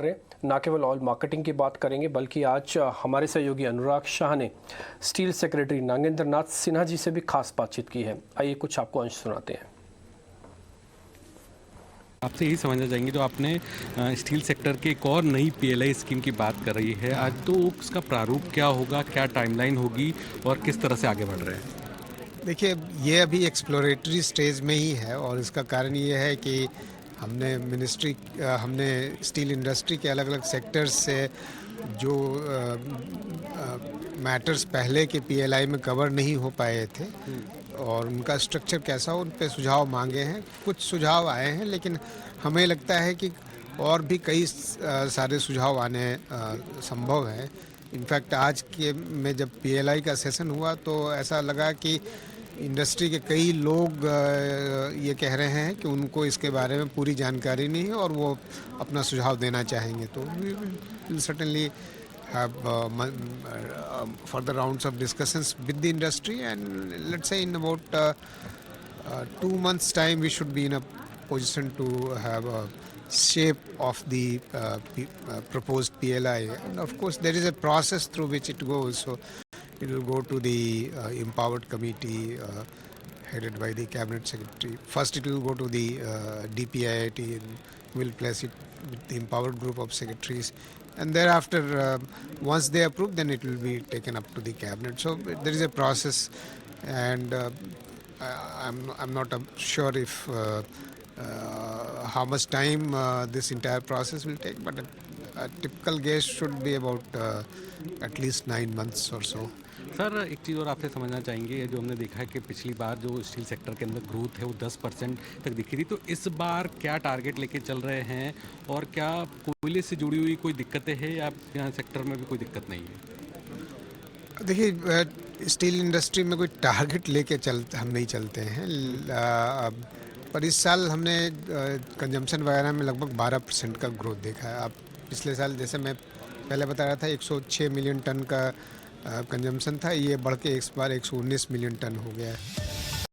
न केवल oil marketing की बात करेंगे बल्कि आज हमारे सहयोगी अनुराग शाह ने स्टील सेक्रेटरी नागेंद्र नाथ सिन्हा जी से भी खास बातचीत की है। आइए कुछ आपको अंश सुनाते हैं। आपसे यही समझना चाहेंगे, जो आपने स्टील सेक्टर के एक और नई पीएलआई स्कीम की बात कर रही है आज, तो उसका प्रारूप क्या होगा, क्या टाइमलाइन होगी और किस तरह से आगे बढ़ रहे हैं? देखिए, ये अभी एक्सप्लोरेटरी स्टेज में ही है और इसका कारण ये है कि हमने स्टील इंडस्ट्री के अलग अलग सेक्टर्स से जो मैटर्स पहले के पीएलआई में कवर नहीं हो पाए थे और उनका स्ट्रक्चर कैसा हो, उन पे सुझाव मांगे हैं। कुछ सुझाव आए हैं, लेकिन हमें लगता है कि और भी कई सारे सुझाव आने संभव हैं। इनफैक्ट आज के में जब पीएलआई का सेशन हुआ तो ऐसा लगा कि इंडस्ट्री के कई लोग ये कह रहे हैं कि उनको इसके बारे में पूरी जानकारी नहीं है और वो अपना सुझाव देना चाहेंगे। तो we will certainly have further rounds of discussions with the industry, and let's say in about 2 months time we should be in a position to have a shape of the proposed PLI. And of course there is a process through which it goes, so it will go to the empowered committee headed by the cabinet secretary. First it will go to the DPIIT, and we'll place it with the empowered group of secretaries, and thereafter once they approve, then it will be taken up to the cabinet. So there is a process, and I'm not sure if how much time this entire process will take, but a typical guess should be about at least 9 months or so. Sir, एक चीज़ और आपसे समझना चाहेंगे, जो हमने देखा है कि पिछली बार जो स्टील सेक्टर के अंदर ग्रोथ है वो 10% तक दिखी थी, तो इस बार क्या टारगेट लेके चल रहे हैं और क्या कोयले से जुड़ी हुई कोई दिक्कतें हैं या यहाँ सेक्टर में भी कोई दिक्कत नहीं है? देखिए, स्टील इंडस्ट्री में कोई टारगेट लेके हम नहीं चलते हैं, पर इस साल हमने कंजम्पशन वगैरह में लगभग 12% का ग्रोथ देखा है। अब पिछले साल जैसे मैं पहले बता रहा था 106 मिलियन टन का कंजम्पशन था, ये बढ़ के इस बार 119 मिलियन टन हो गया है।